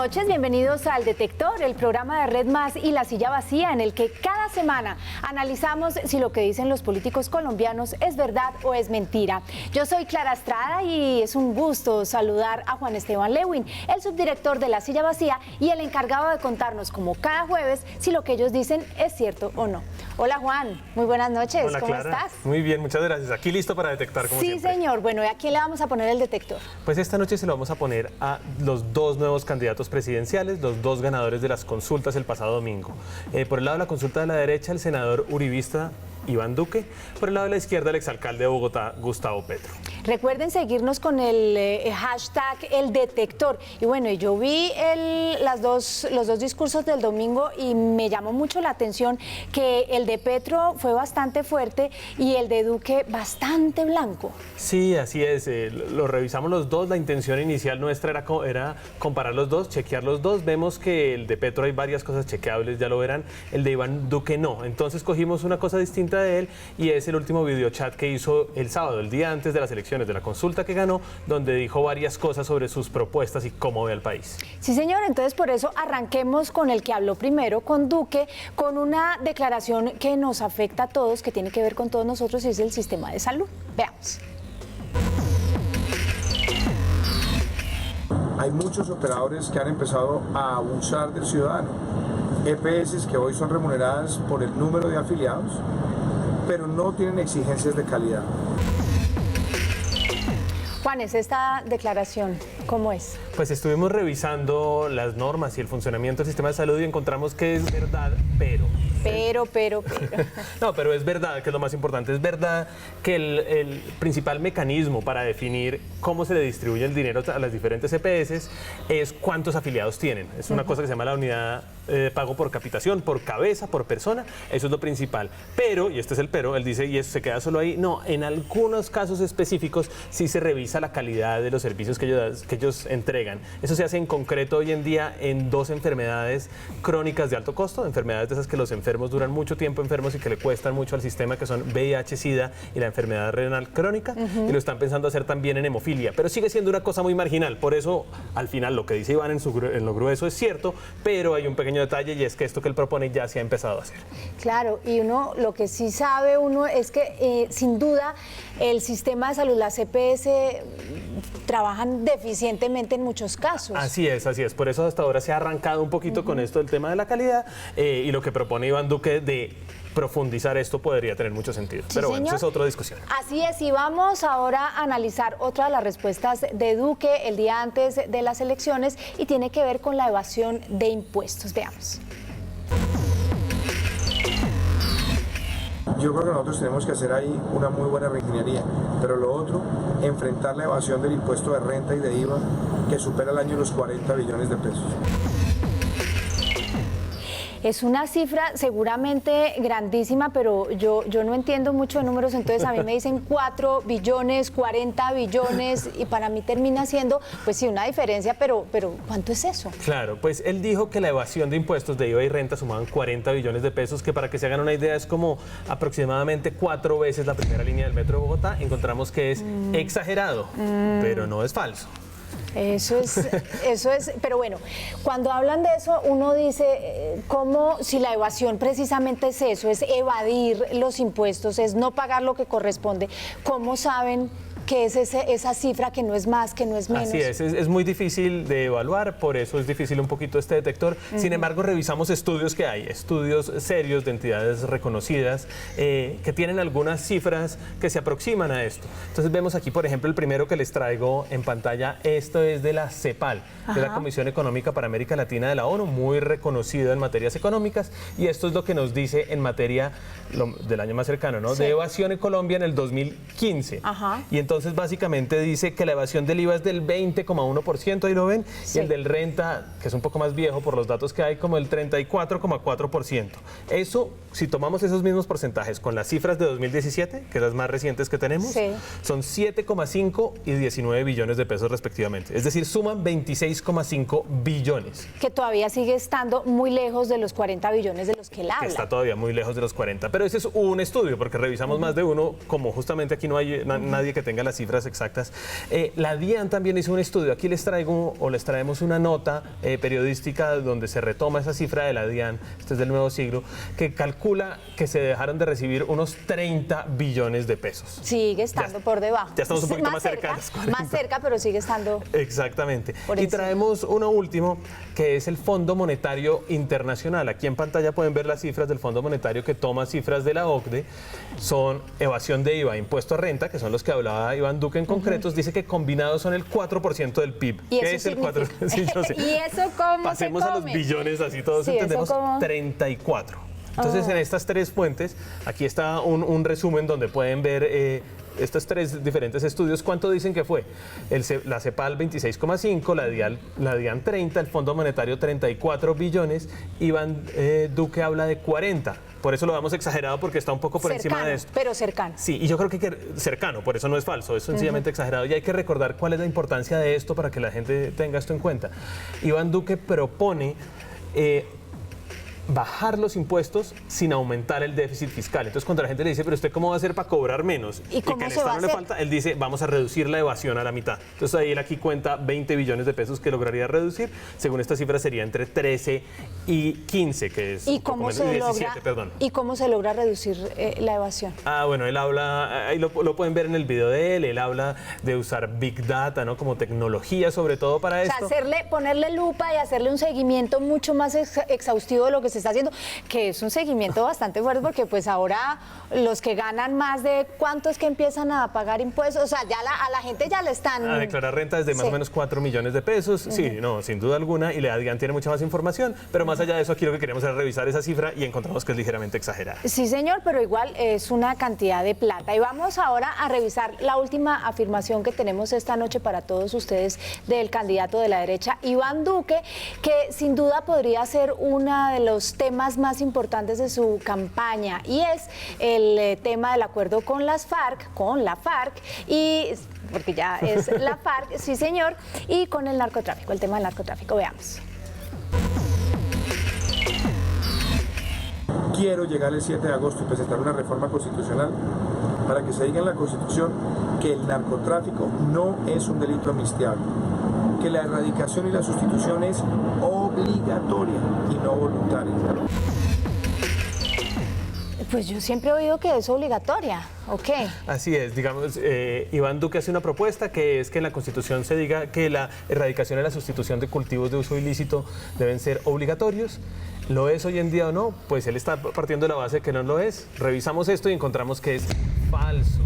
noches, bienvenidos al Detector, el programa de Red Más y La Silla Vacía, en el que cada semana analizamos si lo que dicen los políticos colombianos es verdad o es mentira. Yo soy Clara Estrada y es un gusto saludar a Juan Esteban Lewin, el subdirector de La Silla Vacía y el encargado de contarnos, como cada jueves, si lo que ellos dicen es cierto o no. Hola Juan, muy buenas noches. Hola, ¿Cómo Clara. estás? Muy bien, muchas gracias. Aquí listo para detectar como siempre. Sí, señor. Bueno, ¿y a quién le vamos a poner el detector? Pues esta noche se lo vamos a poner a los dos nuevos candidatos presidenciales, los dos ganadores de las consultas el pasado domingo. Por el lado de la consulta de la derecha, el senador uribista Iván Duque. Por el lado de la izquierda, el exalcalde de Bogotá, Gustavo Petro. Recuerden seguirnos con el hashtag El Detector. Y bueno, yo vi los dos discursos del domingo y me llamó mucho la atención que el de Petro fue bastante fuerte y el de Duque bastante blanco. Sí, así es. Lo revisamos los dos. La intención inicial nuestra era comparar los dos, chequear los dos. Vemos que el de Petro hay varias cosas chequeables, ya lo verán. El de Iván Duque no. Entonces cogimos una cosa distinta de él y es el último videochat que hizo el sábado, el día antes de las elecciones, de la consulta que ganó, donde dijo varias cosas sobre sus propuestas y cómo ve al país. Sí, señor, entonces por eso arranquemos con el que habló primero, con Duque, con una declaración que nos afecta a todos, que tiene que ver con todos nosotros, y es el sistema de salud. Veamos. Hay muchos operadores que han empezado a abusar del ciudadano. EPS que hoy son remuneradas por el número de afiliados, pero no tienen exigencias de calidad. Juanes, esta declaración, ¿cómo es? Pues estuvimos revisando las normas y el funcionamiento del sistema de salud y encontramos que es verdad, pero. No, pero es verdad, que es lo más importante, es verdad que el principal mecanismo para definir cómo se le distribuye el dinero a las diferentes EPS es cuántos afiliados tienen. Es una cosa que se llama la unidad de pago por capitación, por cabeza, por persona, eso es lo principal. Pero, y este es el pero, él dice, y eso se queda solo ahí, no, en algunos casos específicos sí se revisa la calidad de los servicios que ellos entregan. Eso se hace en concreto hoy en día en dos enfermedades crónicas de alto costo, enfermedades de esas que los enfermos duran mucho tiempo enfermos y que le cuestan mucho al sistema, que son VIH, SIDA y la enfermedad renal crónica, y lo están pensando hacer también en hemofilia, pero sigue siendo una cosa muy marginal. Por eso, al final, lo que dice Iván en lo grueso es cierto, pero hay un pequeño detalle y es que esto que él propone ya se ha empezado a hacer. Claro, y lo que sí sabe uno es que sin duda el sistema de salud, las EPS, trabajan deficientemente en muchos casos. Así es, por eso hasta ahora se ha arrancado un poquito con esto del tema de la calidad, y lo que propone Iván Duque de profundizar esto podría tener mucho sentido. Sí, pero bueno, señor. esa es otra discusión. Así es, y vamos ahora a analizar otra de las respuestas de Duque el día antes de las elecciones y tiene que ver con la evasión de impuestos. Veamos. Yo creo que nosotros tenemos que hacer ahí una muy buena reingeniería, pero lo otro, enfrentar la evasión del impuesto de renta y de IVA que supera al año los 40 billones de pesos. Es una cifra seguramente grandísima, pero yo no entiendo mucho de números, entonces a mí me dicen 4 billones, 40 billones, y para mí termina siendo, pues sí, una diferencia, pero ¿cuánto es eso? Claro, pues él dijo que la evasión de impuestos de IVA y renta sumaban 40 billones de pesos, que para que se hagan una idea es como aproximadamente 4 veces la primera línea del metro de Bogotá. Encontramos que es exagerado, pero no es falso. Eso es, pero bueno, cuando hablan de eso, uno dice, ¿cómo si la evasión precisamente es eso, es evadir los impuestos, es no pagar lo que corresponde? ¿Cómo saben que es esa cifra que no es más, que no es menos? Así es muy difícil de evaluar, por eso es difícil un poquito este detector. Sin embargo, revisamos estudios que hay, estudios serios de entidades reconocidas que tienen algunas cifras que se aproximan a esto. Entonces vemos aquí, por ejemplo, el primero que les traigo en pantalla, esto es de la CEPAL, de la Comisión Económica para América Latina de la ONU, muy reconocida en materias económicas, y esto es lo que nos dice en materia del año más cercano, ¿no? Sí. De evasión en Colombia en el 2015. Y entonces básicamente dice que la evasión del IVA es del 20,1%, ahí lo ven, sí. Y el del renta, que es un poco más viejo por los datos que hay, como el 34,4%. Eso, si tomamos esos mismos porcentajes con las cifras de 2017, que son las más recientes que tenemos, sí. Son 7,5 y 19 billones de pesos respectivamente. Es decir, suman 26,5 billones. Que todavía sigue estando muy lejos de los 40 billones de los que él habla. Está todavía muy lejos de los 40, pero ese es un estudio, porque revisamos más de uno, como justamente aquí no hay nadie que tenga las cifras exactas. La DIAN también hizo un estudio. Aquí les traemos una nota periodística donde se retoma esa cifra de la DIAN, este es del Nuevo Siglo, que calcula que se dejaron de recibir unos 30 billones de pesos. Sigue estando por debajo. Ya estamos un poquito más cerca de las 40. Más cerca, pero sigue estando. Exactamente. Por Y encima. traemos uno último, que es el Fondo Monetario Internacional. Aquí en pantalla pueden ver las cifras del Fondo Monetario, que toma cifras de la OCDE. Son evasión de IVA, impuesto a renta, que son los que hablaba Iván Duque en concretos, dice que combinados son el 4% del PIB. ¿Y ¿Qué eso es el 4%? Sí, yo sé. ¿Y eso cómo Pasemos se a los come? billones, así todos Sí, entendemos, eso como- 34. Entonces, en estas tres fuentes, aquí está un resumen donde pueden ver estos tres diferentes estudios. ¿Cuánto dicen que fue? La CEPAL 26,5, la DIAN 30, el Fondo Monetario 34 billones, Iván Duque habla de 40. Por eso lo damos exagerado, porque está un poco por encima de esto. Pero cercano. Sí, y yo creo que cercano, por eso no es falso, es sencillamente exagerado. Y hay que recordar cuál es la importancia de esto para que la gente tenga esto en cuenta. Iván Duque propone bajar los impuestos sin aumentar el déficit fiscal. Entonces, cuando la gente le dice, pero ¿usted cómo va a hacer para cobrar menos? ¿Y cómo que al se va a Estado no le hacer? falta, él dice, vamos a reducir la evasión a la mitad. Entonces, ahí él aquí cuenta 20 billones de pesos que lograría reducir. Según esta cifra, sería entre 13 y 15, que es ¿Y un poco cómo menos, se 17, logra? perdón. ¿Y cómo se logra reducir la evasión? Bueno, él habla, ahí lo pueden ver en el video de él habla de usar Big Data, ¿no? Como tecnología, sobre todo para O esto. sea, ponerle lupa y hacerle un seguimiento mucho más exhaustivo de lo que se está haciendo, que es un seguimiento bastante fuerte, porque pues ahora los que ganan más de cuántos que empiezan a pagar impuestos, o sea, ya a la gente ya le están... A declarar rentas de más Sí. o menos 4 millones de pesos. Sí, no, sin duda alguna. Y la DIAN tiene mucha más información. Pero más allá de eso, aquí lo que queremos es revisar esa cifra y encontramos que es ligeramente exagerada. Sí, señor, pero igual es una cantidad de plata. Y vamos ahora a revisar la última afirmación que tenemos esta noche para todos ustedes del candidato de la derecha, Iván Duque, que sin duda podría ser uno de los temas más importantes de su campaña, y es el tema del acuerdo con la FARC, y porque ya es la FARC, sí, señor, y con el narcotráfico, el tema del narcotráfico. Veamos. Quiero llegar el 7 de agosto y presentar una reforma constitucional para que se diga en la Constitución que el narcotráfico no es un delito amnistiable, que la erradicación y la sustitución es obligatoria y no voluntaria. Pues yo siempre he oído que es obligatoria, ¿ok? Así es, digamos, Iván Duque hace una propuesta que es que en la Constitución se diga que la erradicación y la sustitución de cultivos de uso ilícito deben ser obligatorios. ¿Lo es hoy en día o no? Pues él está partiendo de la base que no lo es. Revisamos esto y encontramos que es falso.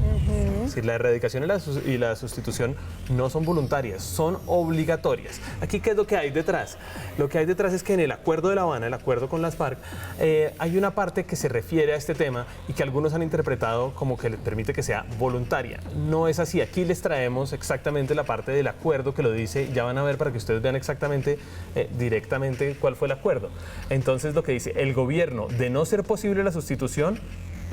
Es decir, la erradicación y la sustitución no son voluntarias, son obligatorias. Aquí, ¿qué es lo que hay detrás? Lo que hay detrás es que en el Acuerdo de La Habana, el acuerdo con las FARC, hay una parte que se refiere a este tema y que algunos han interpretado como que le permite que sea voluntaria. No es así. Aquí les traemos exactamente la parte del acuerdo que lo dice. Ya van a ver para que ustedes vean exactamente, directamente cuál fue el acuerdo. Entonces, lo que dice, el gobierno, de no ser posible la sustitución,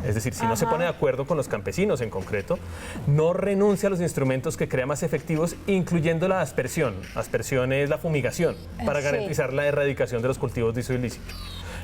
es decir, si no se pone de acuerdo con los campesinos en concreto, no renuncia a los instrumentos que crea más efectivos, incluyendo la aspersión. Aspersión es la fumigación, para Sí. garantizar la erradicación de los cultivos de uso ilícito.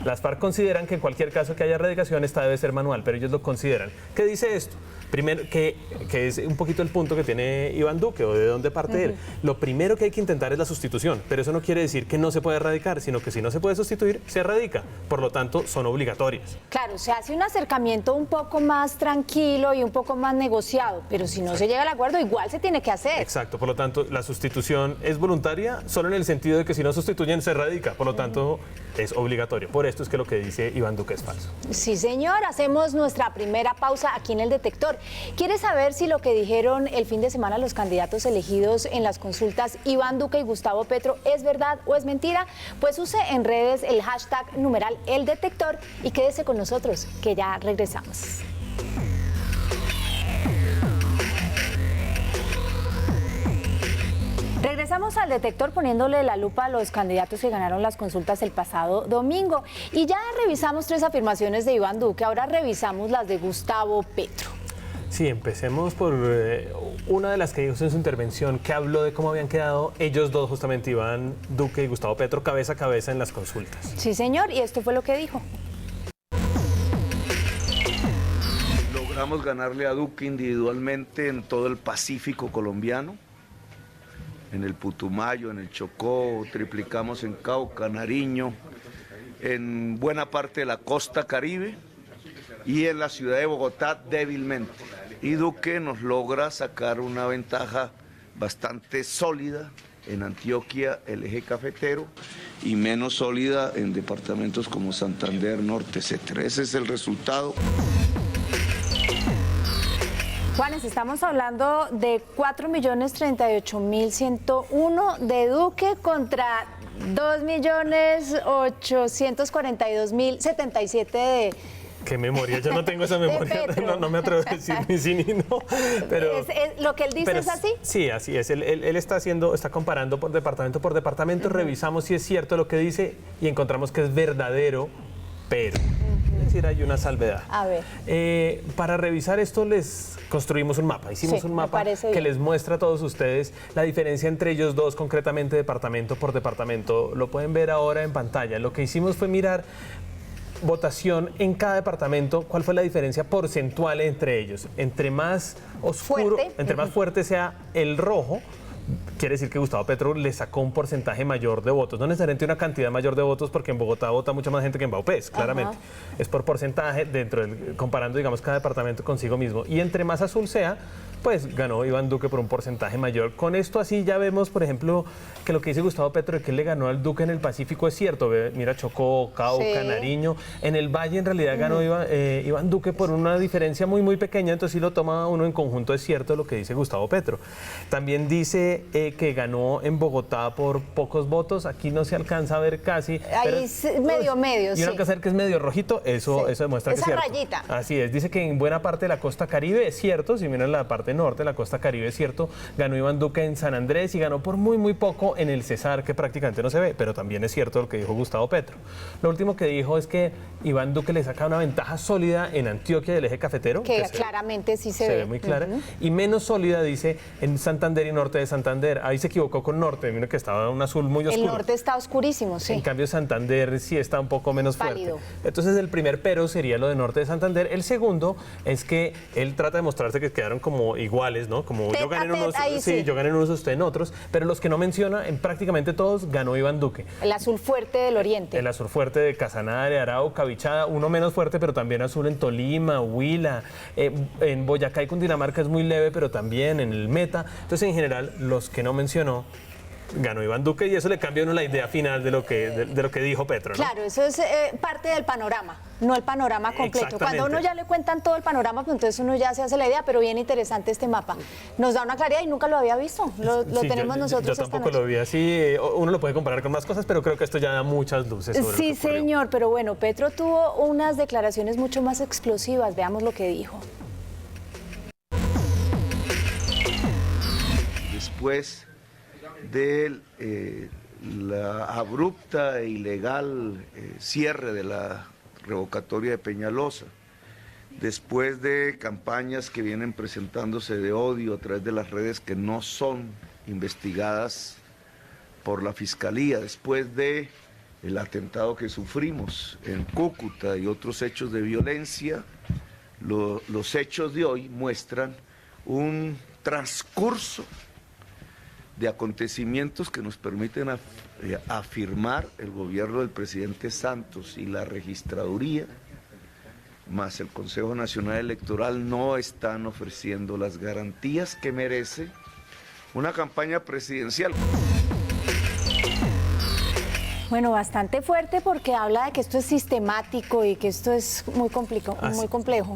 Las FARC consideran que en cualquier caso que haya erradicación, esta debe ser manual, pero ellos lo consideran. ¿Qué dice esto? Primero, que es un poquito el punto que tiene Iván Duque, o de dónde parte él. Lo primero que hay que intentar es la sustitución, pero eso no quiere decir que no se puede erradicar, sino que si no se puede sustituir, se erradica. Por lo tanto, son obligatorias. Claro, se hace un acercamiento un poco más tranquilo y un poco más negociado, pero si no se llega al acuerdo, igual se tiene que hacer. Exacto, por lo tanto, la sustitución es voluntaria solo en el sentido de que si no sustituyen, se erradica. Por lo tanto, es obligatorio. Por esto es que lo que dice Iván Duque es falso. Sí, señor, hacemos nuestra primera pausa aquí en El Detector. ¿Quiere saber si lo que dijeron el fin de semana los candidatos elegidos en las consultas Iván Duque y Gustavo Petro es verdad o es mentira? Pues use en redes el hashtag #El Detector y quédese con nosotros, que ya regresamos. Regresamos al Detector poniéndole la lupa a los candidatos que ganaron las consultas el pasado domingo. Y ya revisamos 3 afirmaciones de Iván Duque, ahora revisamos las de Gustavo Petro. Sí, empecemos por una de las que dijo en su intervención, que habló de cómo habían quedado ellos dos, justamente Iván Duque y Gustavo Petro, cabeza a cabeza en las consultas. Sí, señor, y esto fue lo que dijo. logramos ganarle a Duque individualmente en todo el Pacífico colombiano, en el Putumayo, en el Chocó, triplicamos en Cauca, Nariño, en buena parte de la costa Caribe y en la ciudad de Bogotá débilmente. Y Duque nos logra sacar una ventaja bastante sólida en Antioquia, el eje cafetero, y menos sólida en departamentos como Santander, Norte, etc. Ese es el resultado. Juanes, estamos hablando de 4.038.101 de Duque contra 2.842.077 de... ¿Qué memoria? Yo no tengo esa memoria, no me atrevo a decir ni sí ni no. Pero, ¿Lo que él dice es así? Sí, así es. Él está comparando por departamento, revisamos si es cierto lo que dice y encontramos que es verdadero, pero... Es decir, hay una salvedad. A ver. Para revisar esto les construimos un mapa. Hicimos un mapa que les muestra a todos ustedes la diferencia entre ellos dos, concretamente departamento por departamento. Lo pueden ver ahora en pantalla. Lo que hicimos fue mirar votación en cada departamento, cuál fue la diferencia porcentual entre ellos. Entre más oscuro, entre más fuerte sea el rojo, quiere decir que Gustavo Petro le sacó un porcentaje mayor de votos, no necesariamente una cantidad mayor de votos, porque en Bogotá vota mucha más gente que en Vaupés, claramente. Es por porcentaje, comparando, digamos, cada departamento consigo mismo. Y entre más azul sea, pues ganó Iván Duque por un porcentaje mayor. Con esto así ya vemos, por ejemplo, que lo que dice Gustavo Petro de que él le ganó al Duque en el Pacífico es cierto. Mira, Chocó, Cauca, Nariño. En el Valle en realidad ganó Iván Duque por una diferencia muy, muy pequeña, entonces si lo toma uno en conjunto es cierto lo que dice Gustavo Petro. También dice que ganó en Bogotá por pocos votos, aquí no se alcanza a ver casi. Ahí medio, y uno alcanza a ver que es medio rojito, eso demuestra que es cierto. Esa rayita. Así es, dice que en buena parte de la costa Caribe es cierto, si miran la parte norte, la costa Caribe es cierto, ganó Iván Duque en San Andrés y ganó por muy, muy poco en el Cesar, que prácticamente no se ve, pero también es cierto lo que dijo Gustavo Petro. Lo último que dijo es que Iván Duque le saca una ventaja sólida en Antioquia del eje cafetero. Que claramente sí se ve. Se ve muy clara. Y menos sólida, dice, en Santander y norte de Santander. Ahí se equivocó con norte, mira que estaba un azul muy oscuro. El norte está oscurísimo, sí. En cambio Santander sí está un poco menos pálido. Fuerte. Entonces el primer pero sería lo de norte de Santander. El segundo es que él trata de mostrarse que quedaron como iguales, ¿no? Como yo gané en unos, yo gané en unos, usted en otros, pero los que no menciona, en prácticamente todos ganó Iván Duque. El azul fuerte del oriente. El azul fuerte de Casanare, Arauca, Vichada, uno menos fuerte, pero también azul en Tolima, Huila, en Boyacá y Cundinamarca es muy leve, pero también en el Meta. Entonces, en general, los que no mencionó, ganó Iván Duque y eso le cambia a uno la idea final de lo que dijo Petro, ¿no? Claro, eso es parte del panorama, no el panorama completo. Cuando a uno ya le cuentan todo el panorama, pues entonces uno ya se hace la idea, pero bien interesante este mapa. Nos da una claridad y nunca lo había visto, lo tenemos nosotros. Yo tampoco lo vi así, uno lo puede comparar con más cosas, pero creo que esto ya da muchas luces sobre Sí, señor, pero bueno, Petro tuvo unas declaraciones mucho más explosivas, veamos lo que dijo. Después de la abrupta e ilegal cierre de la revocatoria de Peñalosa, después de campañas que vienen presentándose de odio a través de las redes que no son investigadas por la Fiscalía, después de el atentado que sufrimos en Cúcuta y otros hechos de violencia, los hechos de hoy muestran un transcurso de acontecimientos que nos permiten afirmar el gobierno del presidente Santos y la registraduría, más el Consejo Nacional Electoral, no están ofreciendo las garantías que merece una campaña presidencial. Bueno, bastante fuerte porque habla de que esto es sistemático y que esto es muy complejo.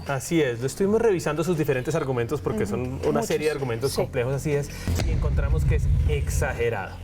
Así es, lo estuvimos revisando sus diferentes argumentos porque son una serie de argumentos complejos, así es, y encontramos que es exagerado.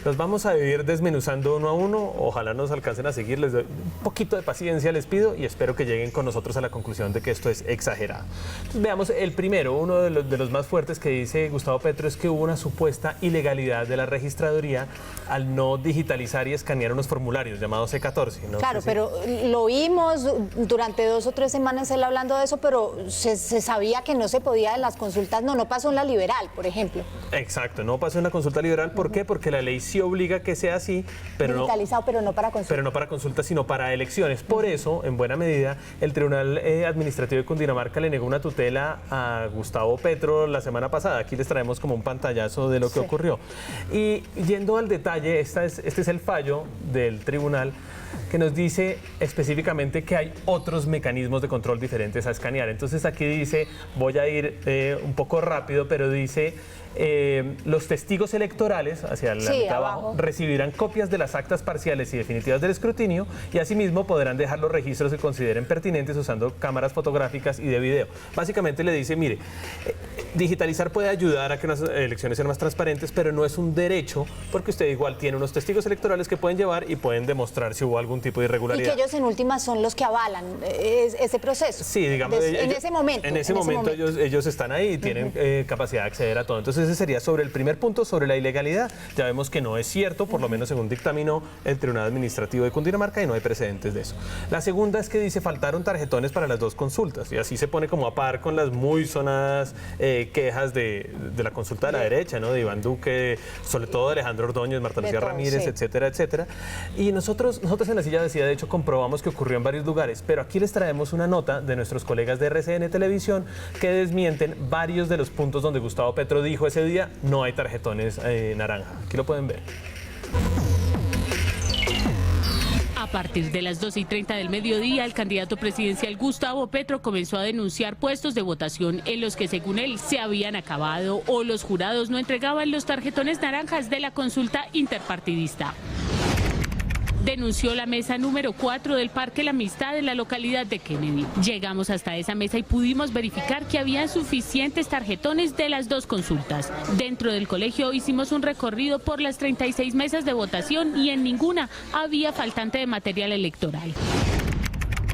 Los vamos a ir desmenuzando uno a uno, ojalá nos alcancen a seguir, les doy un poquito de paciencia, les pido, y espero que lleguen con nosotros a la conclusión de que esto es exagerado. Entonces veamos el primero, uno de los más fuertes que dice Gustavo Petro es que hubo una supuesta ilegalidad de la registraduría al no digitalizar y escanear unos formularios llamados C14. ¿No? Claro, pero lo vimos durante 2 o 3 semanas él hablando de eso, pero se sabía que no se podía en las consultas, no pasó en la liberal, por ejemplo. Exacto, no pasó en la consulta liberal. ¿Por qué? Porque la ley sí obliga que sea así, pero digitalizado, pero no para consultas. Pero no para consultas, sino para elecciones. Por eso, en buena medida, el Tribunal Administrativo de Cundinamarca le negó una tutela a Gustavo Petro la semana pasada. Aquí les traemos como un pantallazo de lo que ocurrió. Y yendo al detalle, este es el fallo del tribunal que nos dice específicamente que hay otros mecanismos de control diferentes a escanear. Entonces aquí dice, voy a ir un poco rápido, pero dice, los testigos electorales, hacia la mitad abajo, recibirán copias de las actas parciales y definitivas del escrutinio y asimismo podrán dejar los registros que consideren pertinentes usando cámaras fotográficas y de video. Básicamente le dice, mire, digitalizar puede ayudar a que las elecciones sean más transparentes, pero no es un derecho, porque usted igual tiene unos testigos electorales que pueden llevar y pueden demostrar si hubo algún tipo de irregularidad. Y que ellos en últimas son los que avalan ese proceso. Sí, digamos. En ese momento. En ese momento ellos están ahí y tienen capacidad de acceder a todo. Entonces ese sería sobre el primer punto, sobre la ilegalidad. Ya vemos que no es cierto, por lo menos según dictaminó el Tribunal Administrativo de Cundinamarca, y no hay precedentes de eso. La segunda es que dice, faltaron tarjetones para las 2 consultas, y así se pone como a par con las muy sonadas quejas de la consulta de la derecha, ¿no? De Iván Duque, sobre todo de Alejandro Ordóñez, Marta Lucía Ramírez, etcétera, etcétera. Y nosotros en la silla vacía, de hecho, comprobamos que ocurrió en varios lugares, pero aquí les traemos una nota de nuestros colegas de RCN Televisión que desmienten varios de los puntos donde Gustavo Petro dijo ese día, no hay tarjetones naranja. Aquí lo pueden ver. A partir de las 12:30 del mediodía, el candidato presidencial Gustavo Petro comenzó a denunciar puestos de votación en los que, según él, se habían acabado o los jurados no entregaban los tarjetones naranjas de la consulta interpartidista. Denunció la mesa número 4 del Parque La Amistad en la localidad de Kennedy. Llegamos hasta esa mesa y pudimos verificar que había suficientes tarjetones de las 2 consultas. Dentro del colegio hicimos un recorrido por las 36 mesas de votación y en ninguna había faltante de material electoral.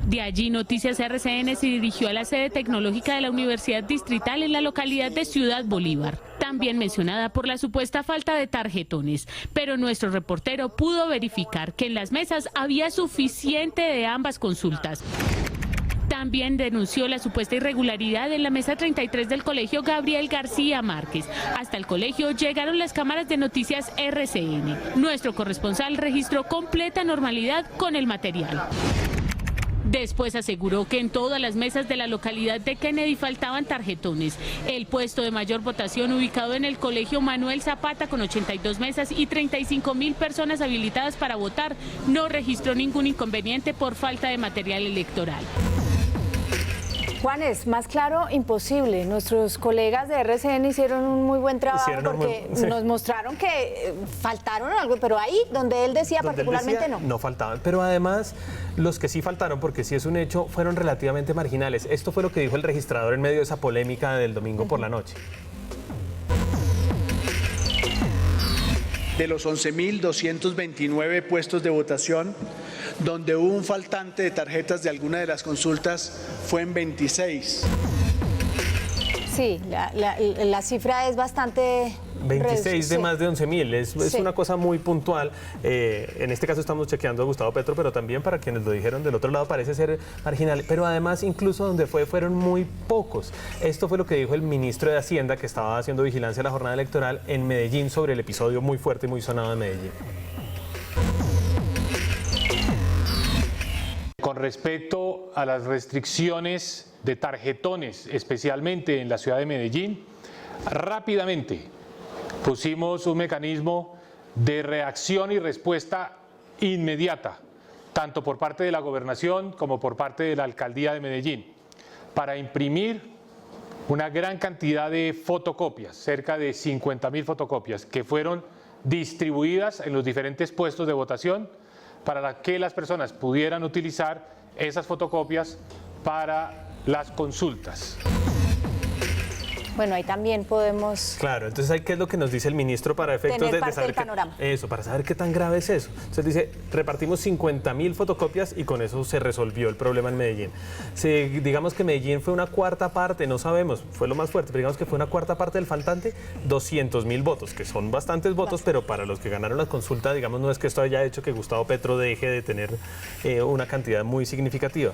De allí, Noticias RCN se dirigió a la sede tecnológica de la Universidad Distrital en la localidad de Ciudad Bolívar, también mencionada por la supuesta falta de tarjetones. Pero nuestro reportero pudo verificar que en las mesas había suficiente de ambas consultas. También denunció la supuesta irregularidad en la mesa 33 del colegio Gabriel García Márquez. Hasta el colegio llegaron las cámaras de Noticias RCN. Nuestro corresponsal registró completa normalidad con el material. Después aseguró que en todas las mesas de la localidad de Kennedy faltaban tarjetones. El puesto de mayor votación, ubicado en el colegio Manuel Zapata con 82 mesas y 35.000 personas habilitadas para votar, no registró ningún inconveniente por falta de material electoral. Juanes, más claro, imposible. Nuestros colegas de RCN hicieron un muy buen trabajo porque nos mostraron que faltaron algo, pero ahí donde él decía particularmente no. No faltaban, pero además los que sí faltaron, porque sí es un hecho, fueron relativamente marginales. Esto fue lo que dijo el registrador en medio de esa polémica del domingo por la noche. De los 11.229 puestos de votación, donde hubo un faltante de tarjetas de alguna de las consultas, fue en 26. Sí, la cifra es bastante... 26 de más de 11.000, es una cosa muy puntual. En este caso estamos chequeando a Gustavo Petro, pero también para quienes lo dijeron del otro lado parece ser marginal, pero además incluso donde fueron muy pocos. Esto fue lo que dijo el ministro de Hacienda, que estaba haciendo vigilancia a la jornada electoral en Medellín sobre el episodio muy fuerte y muy sonado de Medellín. Con respecto a las restricciones de tarjetones, especialmente en la ciudad de Medellín, rápidamente pusimos un mecanismo de reacción y respuesta inmediata, tanto por parte de la gobernación como por parte de la alcaldía de Medellín, para imprimir una gran cantidad de fotocopias, cerca de 50.000 fotocopias, que fueron distribuidas en los diferentes puestos de votación para que las personas pudieran utilizar esas fotocopias para las consultas. Bueno, ahí también podemos... Claro, entonces ahí qué es lo que nos dice el ministro para efectos Tener de parte saber del panorama. eso, para saber qué tan grave es eso. Entonces dice, repartimos 50.000 fotocopias y con eso se resolvió el problema en Medellín. Si digamos que Medellín fue una cuarta parte, no sabemos, fue lo más fuerte, pero digamos que fue una cuarta parte del faltante, 200.000 votos, que son bastantes votos, pero para los que ganaron la consulta, digamos, no es que esto haya hecho que Gustavo Petro deje de tener una cantidad muy significativa.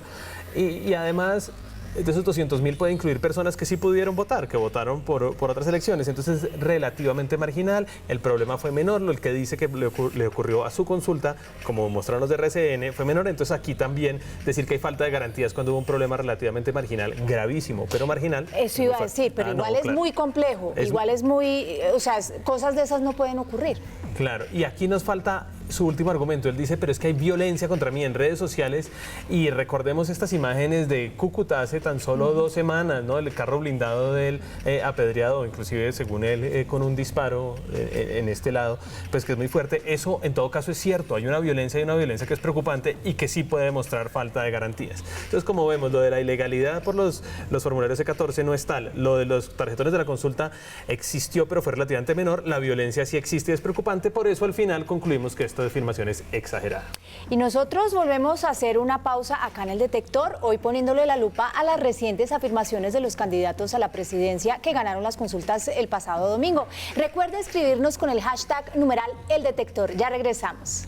Y además, de esos 200.000 puede incluir personas que sí pudieron votar, que votaron por otras elecciones. Entonces, es relativamente marginal. El problema fue menor. Lo que dice que le ocurrió a su consulta, como mostraron los de RCN, fue menor. Entonces, aquí también decir que hay falta de garantías cuando hubo un problema relativamente marginal, gravísimo, pero marginal. Eso iba a decir, pero igual es muy complejo. Igual es muy... O sea, cosas de esas no pueden ocurrir. Claro, y aquí nos falta su último argumento. Él dice, pero es que hay violencia contra mí en redes sociales, y recordemos estas imágenes de Cúcuta hace tan solo 2 semanas, ¿no? El carro blindado de él apedreado, inclusive según él con un disparo en este lado, pues que es muy fuerte. Eso en todo caso es cierto, hay una violencia que es preocupante y que sí puede demostrar falta de garantías. Entonces, como vemos, lo de la ilegalidad por los formularios C14 no es tal, lo de los tarjetones de la consulta existió pero fue relativamente menor, la violencia sí existe y es preocupante, por eso al final concluimos que esta afirmación es exagerada. Y nosotros volvemos a hacer una pausa acá en el detector, hoy poniéndole la lupa a las recientes afirmaciones de los candidatos a la presidencia que ganaron las consultas el pasado domingo. Recuerde escribirnos con el hashtag numeral El Detector. Ya regresamos.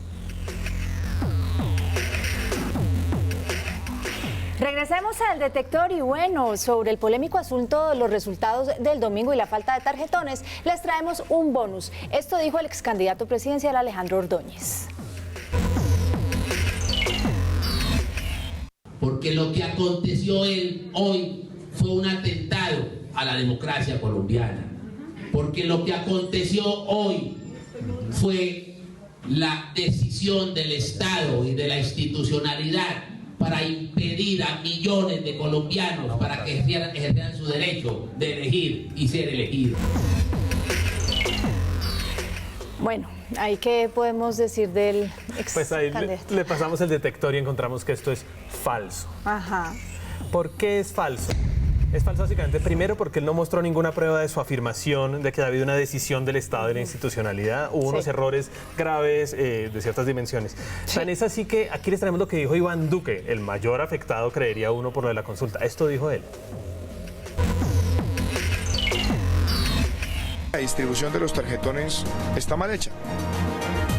Regresemos al detector y bueno, sobre el polémico asunto de los resultados del domingo y la falta de tarjetones, les traemos un bonus. Esto dijo el ex candidato presidencial Alejandro Ordóñez. Porque lo que aconteció hoy fue un atentado a la democracia colombiana. Porque lo que aconteció hoy fue la decisión del Estado y de la institucionalidad para impedir a millones de colombianos para que ejercieran su derecho de elegir y ser elegidos. Bueno, ¿ahí qué podemos decir del ex Pues ahí candidato? le pasamos el detector y encontramos que esto es falso. Ajá. ¿Por qué es falso? Es falso básicamente, primero porque él no mostró ninguna prueba de su afirmación de que ha habido una decisión del Estado de la institucionalidad. Hubo unos errores graves de ciertas dimensiones. Tan es así que aquí les traemos lo que dijo Iván Duque, el mayor afectado, creería uno, por lo de la consulta. Esto dijo él. La distribución de los tarjetones está mal hecha,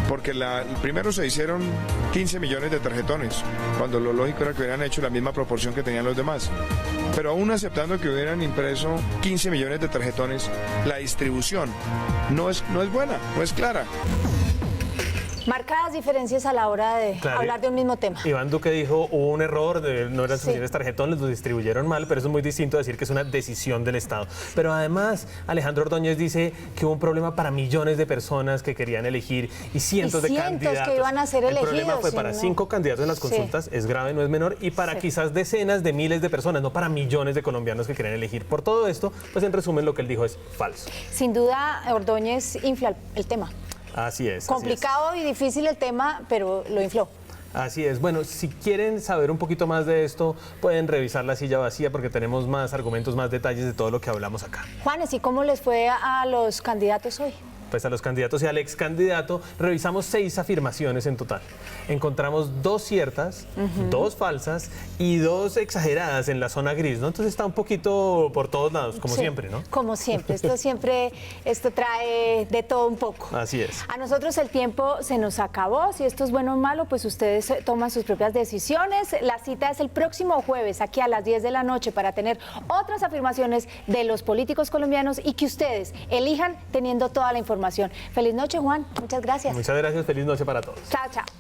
porque primero se hicieron 15 millones de tarjetones, cuando lo lógico era que hubieran hecho la misma proporción que tenían los demás. Pero aún aceptando que hubieran impreso 15 millones de tarjetones, la distribución no es buena, no es clara. Marcadas diferencias a la hora de hablar de un mismo tema. Iván Duque dijo, hubo un error, no eran suficientes tarjetones, los distribuyeron mal, pero eso es muy distinto a decir que es una decisión del Estado. Pero además, Alejandro Ordóñez dice que hubo un problema para millones de personas que querían elegir y cientos de candidatos que iban a ser elegidos. El problema fue para 5 candidatos en las consultas, es grave, no es menor, y para quizás decenas de miles de personas, no para millones de colombianos que querían elegir. Por todo esto, pues en resumen lo que él dijo es falso. Sin duda, Ordóñez infla el tema. Así es. Complicado y difícil el tema, pero lo infló. Así es. Bueno, si quieren saber un poquito más de esto, pueden revisar La Silla Vacía porque tenemos más argumentos, más detalles de todo lo que hablamos acá. Juanes, ¿y cómo les fue a los candidatos hoy? Pues a los candidatos y al ex candidato revisamos 6 afirmaciones en total. Encontramos 2 ciertas, 2 falsas y 2 exageradas en la zona gris, ¿no? Entonces está un poquito por todos lados, como siempre, ¿no? Como siempre, esto trae de todo un poco. Así es. A nosotros el tiempo se nos acabó, si esto es bueno o malo, pues ustedes toman sus propias decisiones. La cita es el próximo jueves, aquí a las 10 de la noche, para tener otras afirmaciones de los políticos colombianos y que ustedes elijan teniendo toda la información. Feliz noche, Juan. Muchas gracias. Muchas gracias. Feliz noche para todos. Chao, chao.